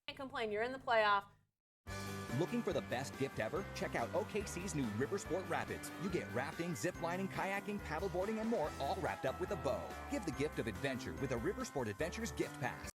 Can't complain. You're in the playoff. Looking for the best gift ever? Check out OKC's new River Sport Rapids. You get rafting, ziplining, kayaking, paddleboarding, and more, all wrapped up with a bow. Give the gift of adventure with a River Sport Adventures gift pass.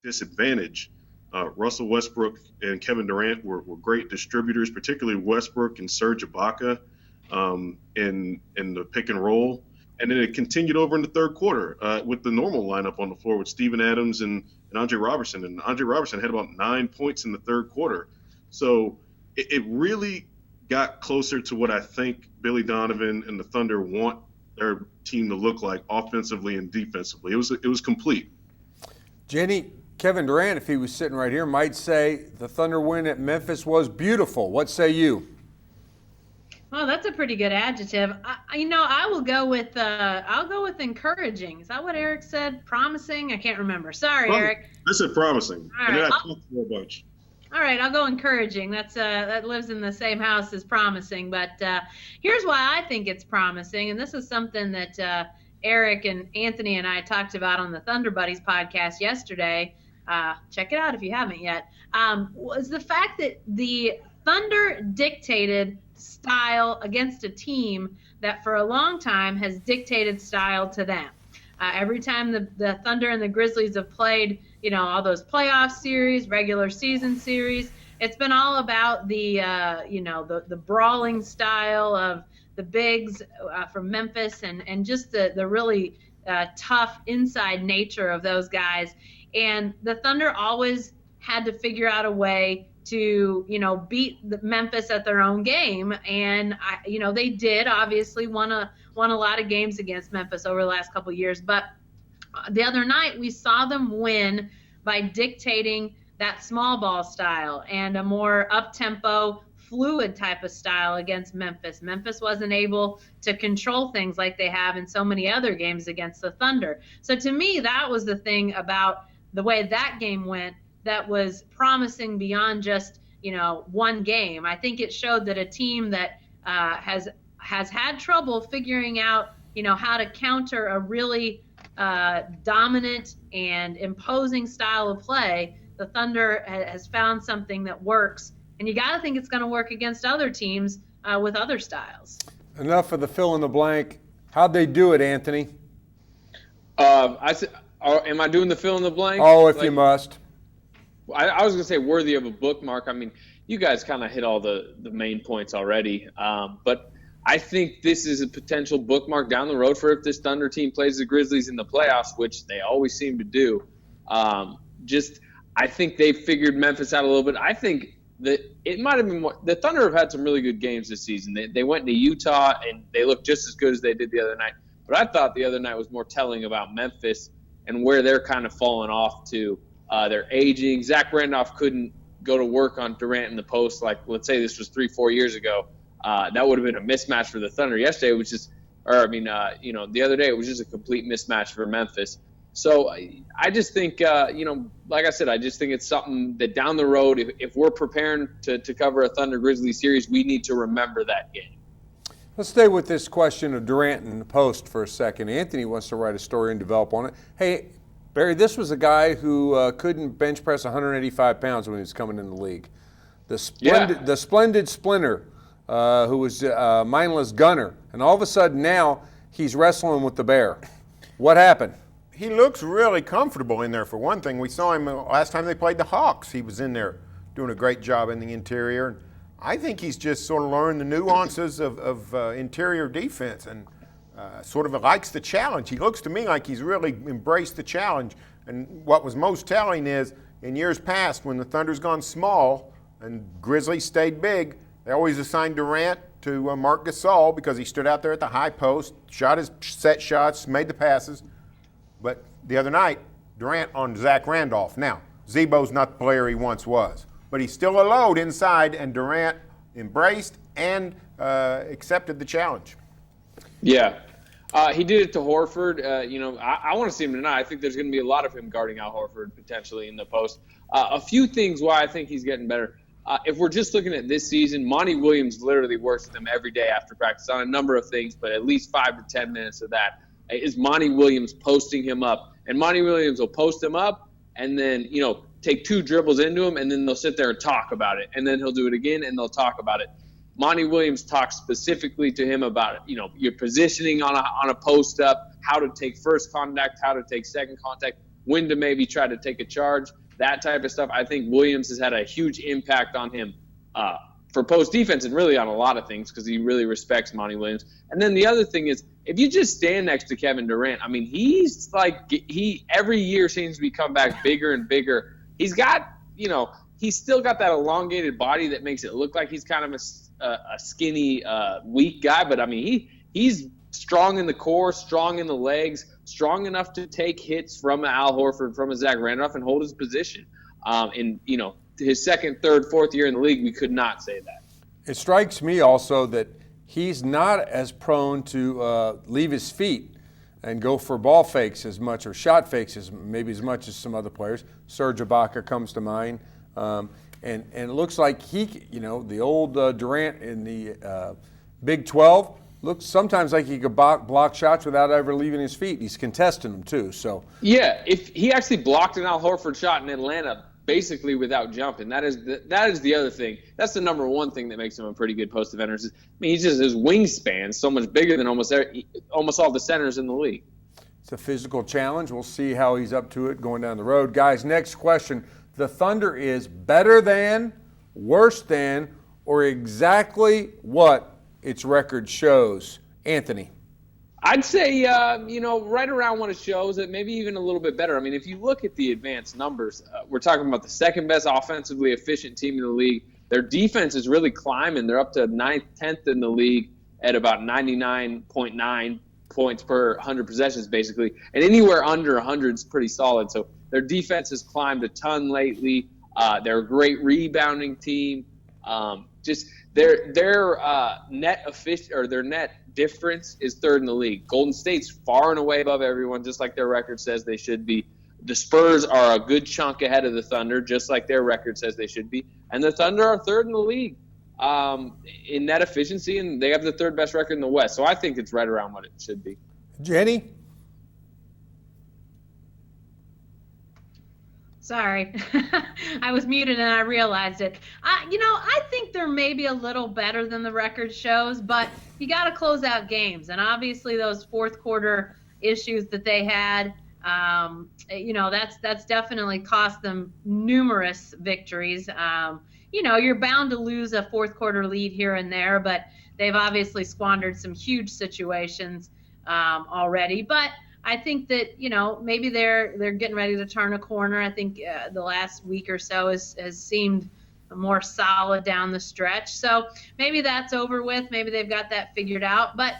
disadvantage. Russell Westbrook and Kevin Durant were great distributors, particularly Westbrook and Serge Ibaka in the pick and roll. And then it continued over in the third quarter with the normal lineup on the floor with Steven Adams and Andre Robertson. And Andre Robertson had about 9 points in the third quarter. So it really got closer to what I think Billy Donovan and the Thunder want their team to look like offensively and defensively. It was complete. Jenny, Kevin Durant, if he was sitting right here, might say the Thunder win at Memphis was beautiful. What say you? Well, that's a pretty good adjective. I will go with I'll go with encouraging. Is that what Eric said? Promising? I can't remember. Sorry, Eric. I said promising. All and right. then I talked for a bunch. All right, I'll go encouraging. That lives in the same house as promising. But here's why I think it's promising, and this is something that Eric and Anthony and I talked about on the Thunder Buddies podcast yesterday. Check it out if you haven't yet. Was the fact that the Thunder dictated style against a team that for a long time has dictated style to them. Every time the Thunder and the Grizzlies have played, all those playoff series, regular season series, it's been all about the brawling style of the bigs from Memphis and just the really tough inside nature of those guys. And the Thunder always had to figure out a way to, beat Memphis at their own game. And, they did obviously won a lot of games against Memphis over the last couple of years. But the other night we saw them win by dictating that small ball style and a more up-tempo, fluid type of style against Memphis. Memphis wasn't able to control things like they have in so many other games against the Thunder. So to me, that was the thing about the way that game went that was promising beyond just, one game. I think it showed that a team that has had trouble figuring out, how to counter a really dominant and imposing style of play, the Thunder has found something that works. And you got to think it's going to work against other teams with other styles. Enough of the fill in the blank. How'd they do it, Anthony? Am I doing the fill in the blank? Oh, if you must. I was going to say worthy of a bookmark. I mean, you guys kind of hit all the main points already. But I think this is a potential bookmark down the road for if this Thunder team plays the Grizzlies in the playoffs, which they always seem to do. I think they figured Memphis out a little bit. I think that it might have been more. The Thunder have had some really good games this season. They went to Utah, and they looked just as good as they did the other night. But I thought the other night was more telling about Memphis and where they're kind of falling off to. They're aging. Zach Randolph couldn't go to work on Durant in the post. Like, let's say this was 3-4 years ago. That would have been a mismatch for the Thunder. Yesterday, it was just – the other day, it was just a complete mismatch for Memphis. So I just think, like I said, I just think it's something that down the road, if we're preparing to cover a Thunder Grizzlies series, we need to remember that game. Let's stay with this question of Durant in the post for a second. Anthony wants to write a story and develop on it. Hey, Barry, this was a guy who couldn't bench press 185 pounds when he was coming in the league. The splendid splinter who was mindless gunner. And all of a sudden now he's wrestling with the bear. What happened? He looks really comfortable in there, for one thing. We saw him last time they played the Hawks. He was in there doing a great job in the interior. I think he's just sort of learned the nuances of interior defense and sort of likes the challenge. He looks to me like he's really embraced the challenge. And what was most telling is, in years past, when the Thunder's gone small and Grizzlies stayed big, they always assigned Durant to Marc Gasol because he stood out there at the high post, shot his set shots, made the passes. But the other night, Durant on Zach Randolph. Now, Zebo's not the player he once was, but he's still a load inside, and Durant embraced and accepted the challenge. Yeah. He did it to Horford. I want to see him tonight. I think there's going to be a lot of him guarding Al Horford potentially in the post. A few things why I think he's getting better. If we're just looking at this season, Monty Williams literally works with him every day after practice on a number of things, but at least 5 to 10 minutes of that is Monty Williams posting him up. And Monty Williams will post him up and then, take 2 dribbles into him, and then they'll sit there and talk about it. And then he'll do it again, and they'll talk about it. Monty Williams talks specifically to him about, your positioning on a post up, how to take first contact, how to take second contact. when to maybe try to take a charge, that type of stuff. I think Williams has had a huge impact on him for post defense and really on a lot of things because he really respects Monty Williams. And then the other thing is, if you just stand next to Kevin Durant, I mean, he's like, he every year seems to be come back bigger and bigger. He's got, he's still got that elongated body that makes it look like he's kind of a skinny, weak guy. But I mean, he's strong in the core, strong in the legs, strong enough to take hits from Al Horford, from a Zach Randolph, and hold his position. His second, third, fourth year in the league, we could not say that. It strikes me also that he's not as prone to leave his feet and go for ball fakes as much, or shot fakes as much as some other players. Serge Ibaka comes to mind. And it looks like the old Durant in the Big 12 looks sometimes like he could block shots without ever leaving his feet. He's contesting them too. So yeah, if he actually blocked an Al Horford shot in Atlanta basically without jumping, that is the other thing. That's the number one thing that makes him a pretty good post defender. He's just, his wingspan so much bigger than almost all the centers in the league. It's a physical challenge. We'll see how he's up to it going down the road. Guys, next question. The Thunder is better than, worse than, or exactly what its record shows? Anthony. I'd say, right around what it shows, it maybe even a little bit better. I mean, if you look at the advanced numbers, we're talking about the second best offensively efficient team in the league. Their defense is really climbing. They're up to 9th, 10th in the league at about 99.9 points per 100 possessions, basically. And anywhere under 100 is pretty solid. So their defense has climbed a ton lately. They're a great rebounding team. Their net difference is third in the league. Golden State's far and away above everyone, just like their record says they should be. The Spurs are a good chunk ahead of the Thunder, just like their record says they should be. And the Thunder are third in the league in net efficiency, and they have the third best record in the West. So I think it's right around what it should be. Jenny? Sorry, I was muted and I realized it. I think they're maybe a little better than the record shows, but you got to close out games. And obviously those fourth quarter issues that they had, that's definitely cost them numerous victories. You're bound to lose a fourth quarter lead here and there, but they've obviously squandered some huge situations already. But I think that, maybe they're getting ready to turn a corner. I think the last week or so has seemed more solid down the stretch. So maybe that's over with. Maybe they've got that figured out. But,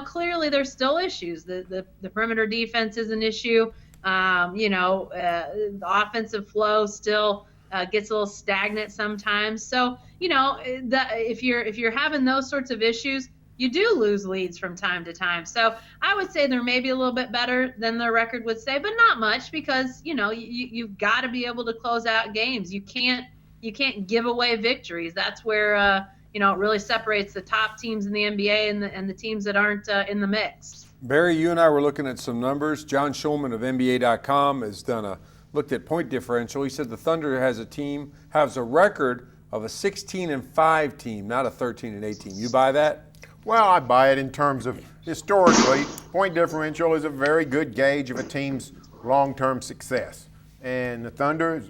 clearly there's still issues. The perimeter defense is an issue. The offensive flow still gets a little stagnant sometimes. So, if you're having those sorts of issues, you do lose leads from time to time. So I would say they're maybe a little bit better than the record would say, but not much because, you've got to be able to close out games. You can't give away victories. That's where, it really separates the top teams in the NBA and the teams that aren't in the mix. Barry, you and I were looking at some numbers. John Schulman of NBA.com has looked at point differential. He said the Thunder has a record of a 16-5 team, not a 13-8 team. You buy that? Well, I buy it in terms of historically, point differential is a very good gauge of a team's long-term success. And the Thunder,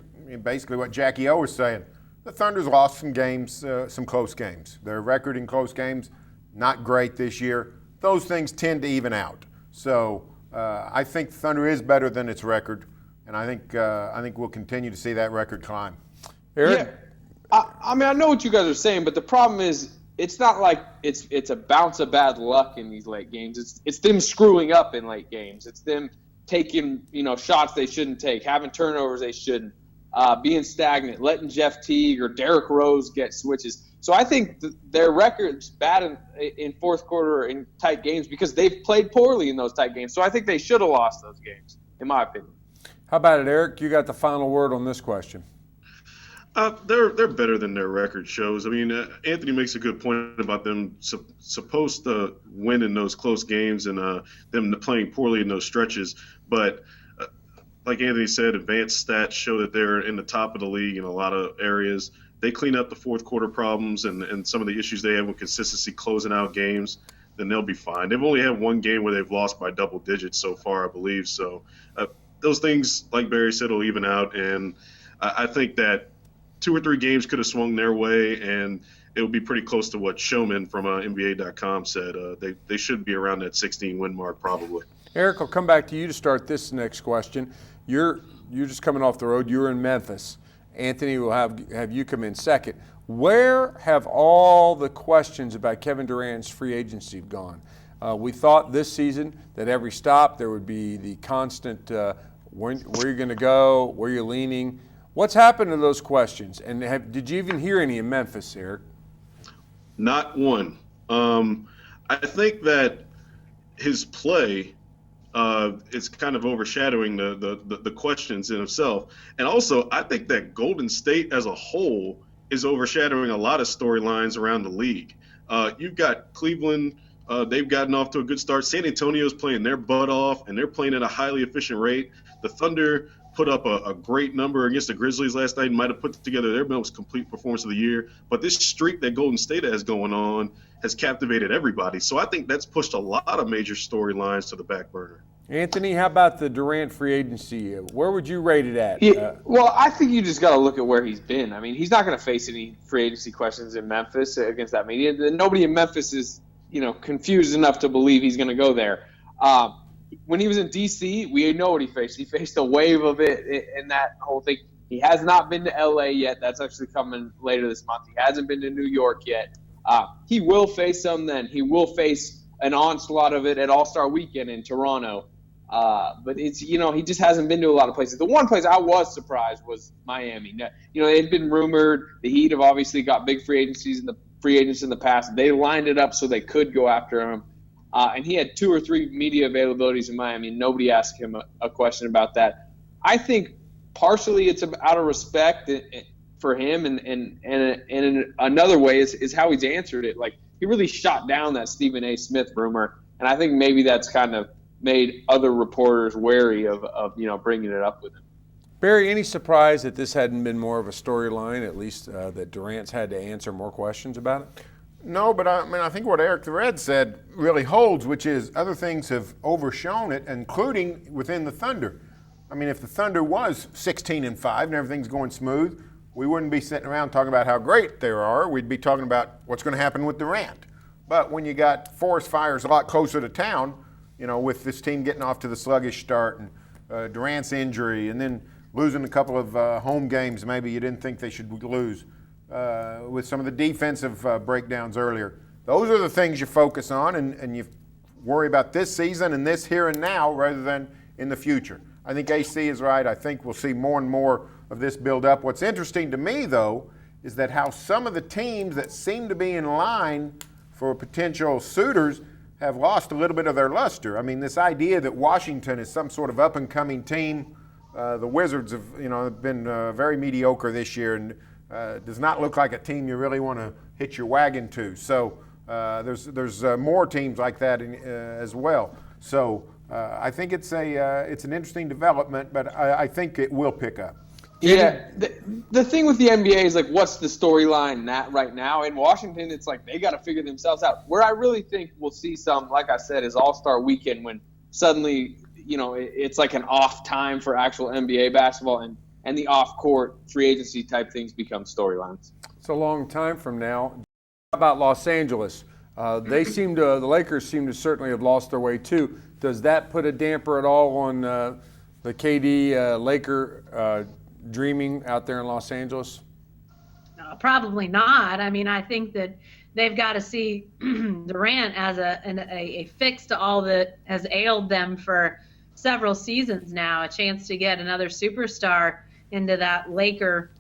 basically what Jackie O was saying, the Thunder's lost some games, some close games. Their record in close games, not great this year. Those things tend to even out. So I think the Thunder is better than its record, and I think we'll continue to see that record climb. Eric? Yeah, I know what you guys are saying, but the problem is, it's not like it's a bounce of bad luck in these late games. It's them screwing up in late games. It's them taking shots they shouldn't take, having turnovers they shouldn't, being stagnant, letting Jeff Teague or Derrick Rose get switches. So I think their record's bad in fourth quarter in tight games because they've played poorly in those tight games. So I think they should have lost those games, in my opinion. How about it, Eric? You got the final word on this question. They're better than their record shows. I mean, Anthony makes a good point about them supposed to win in those close games and them playing poorly in those stretches. But like Anthony said, advanced stats show that they're in the top of the league in a lot of areas. They clean up the fourth quarter problems and some of the issues they have with consistency closing out games, then they'll be fine. They've only had one game where they've lost by double digits so far, I believe. So those things, like Barry said, will even out. And I think that 2 or 3 games could have swung their way, and it would be pretty close to what Showman from NBA.com said. They should be around that 16 win mark probably. Eric, I'll come back to you to start this next question. You're just coming off the road. You're in Memphis. Anthony will have you come in second. Where have all the questions about Kevin Durant's free agency gone? We thought this season that every stop there would be the constant where you're going to go, where you're leaning. What's happened to those questions? And did you even hear any in Memphis, Eric? Not one. I think that his play is kind of overshadowing the questions in itself. And also, I think that Golden State as a whole is overshadowing a lot of storylines around the league. You've got Cleveland. They've gotten off to a good start. San Antonio's playing their butt off, and they're playing at a highly efficient rate. The Thunder put up a great number against the Grizzlies last night and might have put together their most complete performance of the year. But this streak that Golden State has going on has captivated everybody. So I think that's pushed a lot of major storylines to the back burner. Anthony, how about the Durant free agency? Where would you rate it at? Well, I think you just got to look at where he's been. I mean, he's not going to face any free agency questions in Memphis against that media. Nobody in Memphis is, confused enough to believe he's going to go there. When he was in D.C., we know what he faced. He faced a wave of it in that whole thing. He has not been to L.A. yet. That's actually coming later this month. He hasn't been to New York yet. He will face some then. He will face an onslaught of it at All-Star Weekend in Toronto. But it's, he just hasn't been to a lot of places. The one place I was surprised was Miami. Now, it had been rumored. The Heat have obviously got big free agents in the past. They lined it up so they could go after him. And he had 2 or 3 media availabilities in Miami. Nobody asked him a question about that. I think partially it's out of respect for him, and in another way is how he's answered it. Like, he really shot down that Stephen A. Smith rumor, and I think maybe that's kind of made other reporters wary of bringing it up with him. Barry, any surprise that this hadn't been more of a storyline, at least that Durant's had to answer more questions about it? No, but I think what Eric the Red said really holds, which is other things have overshown it, including within the Thunder. I mean, if the Thunder was 16-5 and everything's going smooth, we wouldn't be sitting around talking about how great they are. We'd be talking about what's going to happen with Durant. But when you got forest fires a lot closer to town, with this team getting off to the sluggish start and Durant's injury and then losing a couple of home games maybe you didn't think they should lose, with some of the defensive breakdowns earlier. Those are the things you focus on, and you worry about this season and this here and now rather than in the future. I think AC is right. I think we'll see more and more of this build up. What's interesting to me, though, is that how some of the teams that seem to be in line for potential suitors have lost a little bit of their luster. I mean, this idea that Washington is some sort of up-and-coming team, the Wizards have been very mediocre this year and does not look like a team you really want to hitch your wagon to. So there's more teams like that as well. So I think it's an interesting development, but I think it will pick up. Yeah, the thing with the NBA is, like, what's the storyline right now? In Washington, it's like they got to figure themselves out. Where I really think we'll see some, like I said, is All-Star Weekend, when suddenly, it's like an off time for actual NBA basketball, and the off-court free agency type things become storylines. It's a long time from now. How about Los Angeles? The Lakers seem to certainly have lost their way too. Does that put a damper at all on the KD Laker dreaming out there in Los Angeles? Probably not. I mean, I think that they've got to see Durant as a fix to all that has ailed them for several seasons now, a chance to get another superstar into that Laker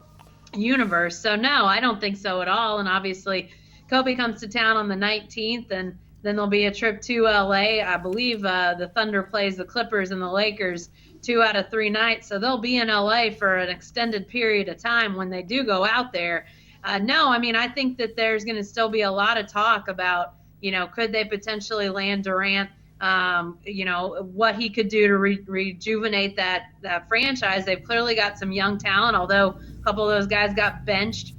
universe. So no, I don't think so at all. And obviously Kobe comes to town on the 19th, and then there'll be a trip to LA. I believe the Thunder plays the Clippers and the Lakers 2 out of 3 nights. So they'll be in LA for an extended period of time when they do go out there. No, I mean, I think that there's going to still be a lot of talk about, could they potentially land Durant, what he could do to rejuvenate that franchise. They've clearly got some young talent, although a couple of those guys got benched.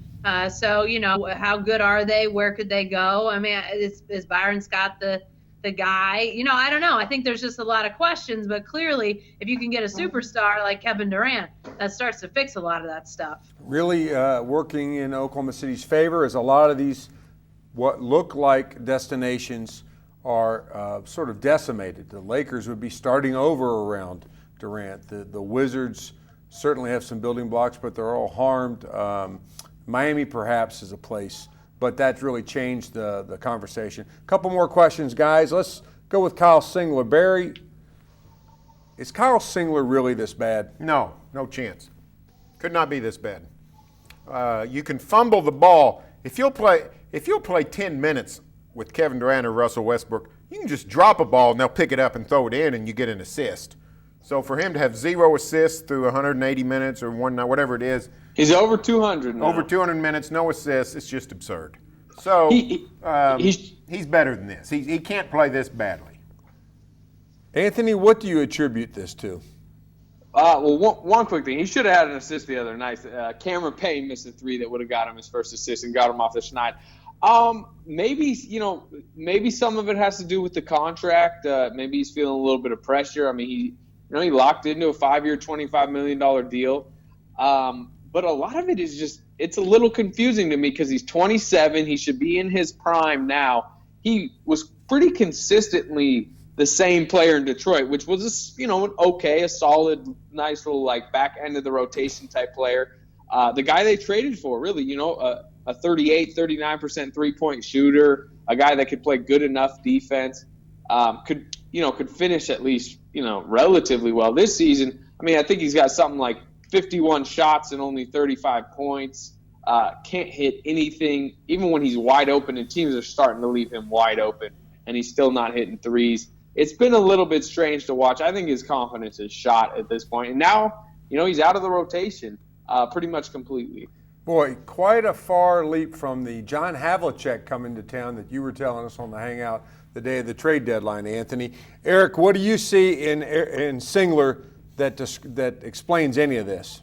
So, how good are they? Where could they go? I mean, is Byron Scott the the guy? I don't know. I think there's just a lot of questions, but clearly if you can get a superstar like Kevin Durant, that starts to fix a lot of that stuff. Really working in Oklahoma City's favor is a lot of these what look like destinations are sort of decimated. The Lakers would be starting over around Durant. The Wizards certainly have some building blocks, but they're all harmed. Miami perhaps is a place, but that's really changed the conversation. A couple more questions, guys. Let's go with Kyle Singler. Barry, is Kyle Singler really this bad? No chance. Could not be this bad. You can fumble the ball. If you'll play 10 minutes with Kevin Durant or Russell Westbrook, you can just drop a ball and they'll pick it up and throw it in and you get an assist. So for him to have 0 assists through 180 minutes or whatever it is. He's over 200 now. Over 200 minutes, no assists. It's just absurd. So he's better than this. He can't play this badly. Anthony, what do you attribute this to? Well, one quick thing. He should have had an assist the other night. Cameron Payne missed a 3 that would have got him his first assist and got him off the schneid. Maybe some of it has to do with the contract. Maybe he's feeling a little bit of pressure. I mean, he locked into a 5-year, $25 million deal. But a lot of it is just, it's a little confusing to me because he's 27. He should be in his prime now. He was pretty consistently the same player in Detroit, which was a solid, nice little back end of the rotation type player. The guy they traded for, really, a 38, 39% 3-point shooter, a guy that could play good enough defense, could finish at least, relatively well this season. I mean, I think he's got something like 51 shots and only 35 points. Can't hit anything, even when he's wide open, and teams are starting to leave him wide open, and he's still not hitting threes. It's been a little bit strange to watch. I think his confidence is shot at this point. And now, he's out of the rotation pretty much completely. Boy, quite a far leap from the John Havlicek coming to town that you were telling us on the Hangout the day of the trade deadline, Anthony. Eric, what do you see in Singler that explains any of this?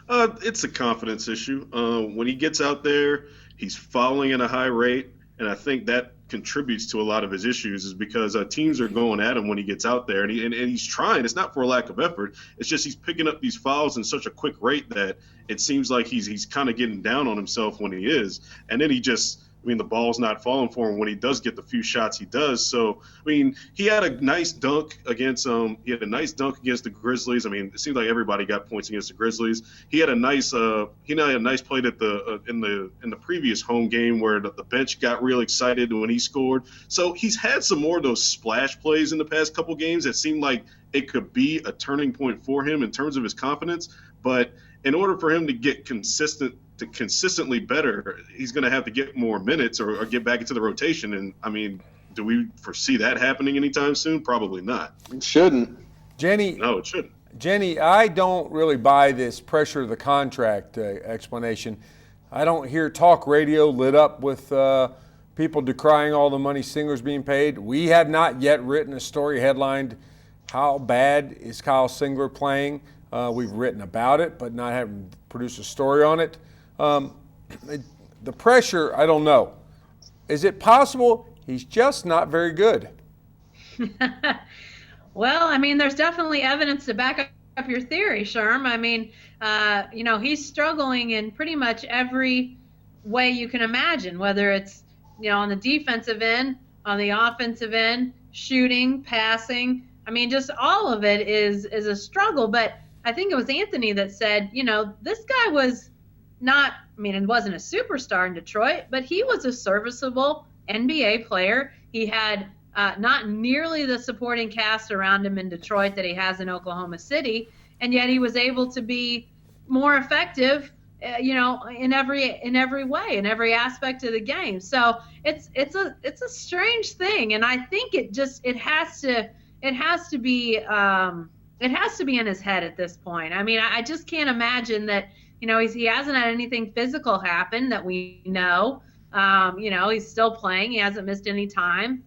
It's a confidence issue. When he gets out there, he's fouling at a high rate, and I think that contributes to a lot of his issues is because teams are going at him when he gets out there, and he's trying. It's not for a lack of effort. It's just he's picking up these fouls in such a quick rate that it seems like he's kind of getting down on himself when he is, and then the ball's not falling for him when he does get the few shots he does. So, he had a nice dunk against the Grizzlies. It seems like everybody got points against the Grizzlies. He had a nice play at in the previous home game where the bench got real excited when he scored. So he's had some more of those splash plays in the past couple games that seemed like it could be a turning point for him in terms of his confidence. But in order for him to get consistently better, he's going to have to get more minutes or get back into the rotation. And do we foresee that happening anytime soon? Probably not. It shouldn't. Jenny? No, it shouldn't. Jenny, I don't really buy this pressure of the contract explanation. I don't hear talk radio lit up with people decrying all the money Singler's being paid. We have not yet written a story headlined, "How bad is Kyle Singler playing?" We've written about it, but not having produced a story on it. The pressure, I don't know. Is it possible he's just not very good? Well, there's definitely evidence to back up your theory, Sherm. He's struggling in pretty much every way you can imagine, whether it's, on the defensive end, on the offensive end, shooting, passing. Just all of it is a struggle. But I think it was Anthony that said, this guy was not, it wasn't a superstar in Detroit, but he was a serviceable NBA player. He had not nearly the supporting cast around him in Detroit that he has in Oklahoma City, and yet he was able to be more effective, in every way, in every aspect of the game. So it's a strange thing, and I think it has to be in his head at this point. I just can't imagine that. He hasn't had anything physical happen that we know. He's still playing. He hasn't missed any time.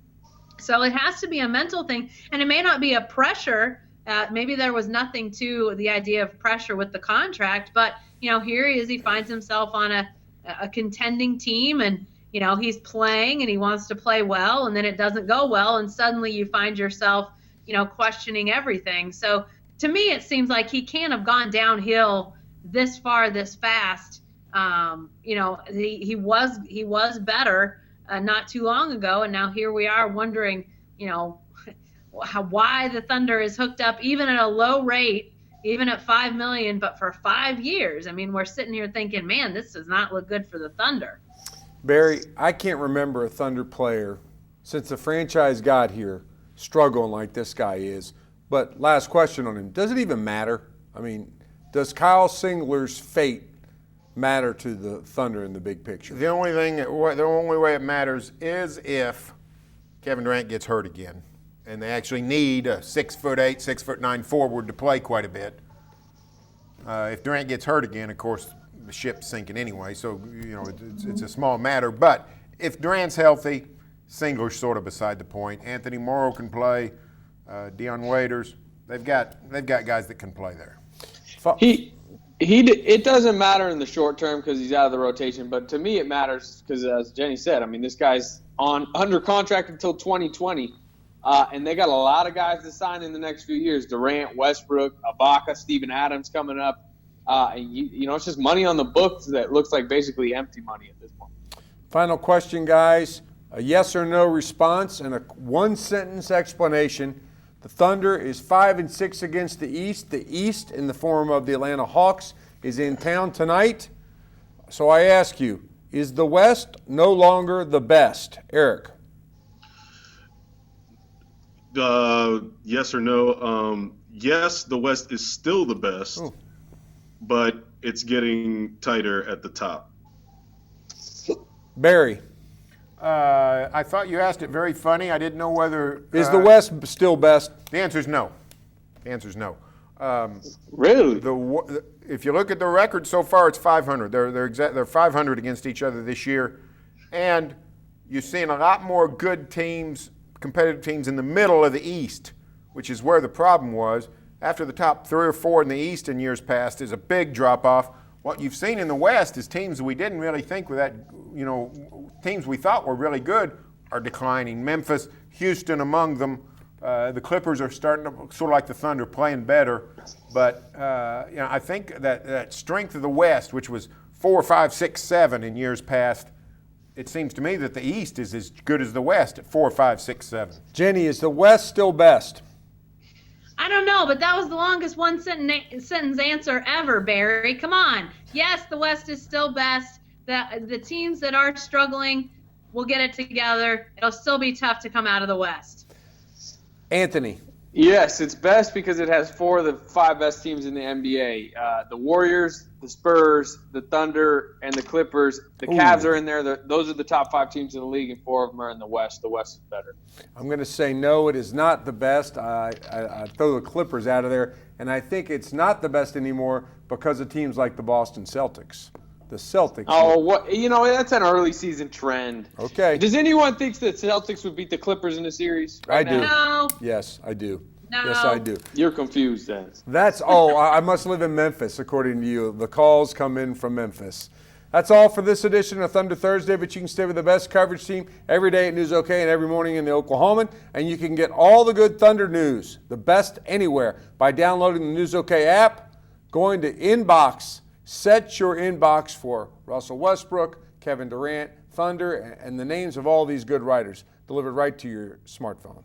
So it has to be a mental thing. And it may not be a pressure. Maybe there was nothing to the idea of pressure with the contract. But, here he is. He finds himself on a contending team. And he's playing and he wants to play well, and then it doesn't go well, and suddenly you find yourself, questioning everything. So to me, it seems like he can't have gone downhill this far, this fast. He was better not too long ago, and now here we are wondering, why the Thunder is hooked up even at a low rate, even at $5 million, but for 5 years. I mean, we're sitting here thinking, man, this does not look good for the Thunder. Barry, I can't remember a Thunder player since the franchise got here struggling like this guy is. But last question on him, does it even matter? I mean, does Kyle Singler's fate matter to the Thunder in the big picture? The only way it matters is if Kevin Durant gets hurt again, and they actually need a 6'8", 6'9" forward to play quite a bit. If Durant gets hurt again, of course, the ship's sinking anyway, so it's a small matter. But if Durant's healthy, Singler's sort of beside the point. Anthony Morrow can play. Dion Waiters, they've got guys that can play there. It doesn't matter in the short term because he's out of the rotation, but to me it matters because, as Jenny said, I mean, this guy's under contract until 2020, and they got a lot of guys to sign in the next few years: Durant, Westbrook, Ibaka, Steven Adams coming up, and it's just money on the books that looks like basically empty money at this point. Final question, guys: a yes or no response and a one-sentence explanation. The Thunder is 5-6 against the East. The East, in the form of the Atlanta Hawks, is in town tonight. So I ask you, is the West no longer the best? Eric? Yes or no? Yes, the West is still the best, but it's getting tighter at the top. Barry? I thought you asked it very funny. I didn't know whether Is the West still best? The answer is no. The answer is no. Really? If you look at the record so far, it's 500. They're 500 against each other this year, and you're seeing a lot more good teams, competitive teams in the middle of the East, which is where the problem was. After the top 3 or 4 in the East in years past is a big drop-off. What you've seen in the West is teams we didn't really think were that, teams we thought were really good are declining. Memphis, Houston among them. The Clippers are starting to, sort of like the Thunder, playing better. But, I think that strength of the West, which was 4, 5, 6, 7 in years past, it seems to me that the East is as good as the West at 4, 5, 6, 7. Jenny, is the West still best? I don't know, but that was the longest one-sentence answer ever, Barry. Come on. Yes, the West is still best. The teams that are struggling will get it together. It'll still be tough to come out of the West. Anthony? Yes, it's best because it has 4 of the 5 best teams in the NBA. The Warriors, the Spurs, the Thunder, and the Clippers. The Cavs are in there. Those are the top 5 teams in the league, and 4 of them are in the West. The West is better. I'm going to say no, it is not the best. I throw the Clippers out of there, and I think it's not the best anymore because of teams like the Boston Celtics. The Celtics. Oh, that's an early season trend. Okay. Does anyone think that Celtics would beat the Clippers in a series? I do. No. Yes, I do. No. Yes, I do. You're confused then. I must live in Memphis, according to you. The calls come in from Memphis. That's all for this edition of Thunder Thursday, but you can stay with the best coverage team every day at News OK and every morning in the Oklahoman, and you can get all the good Thunder news, the best anywhere, by downloading the News OK app, going to Inbox. Set your inbox for Russell Westbrook, Kevin Durant, Thunder, and the names of all these good writers delivered right to your smartphone.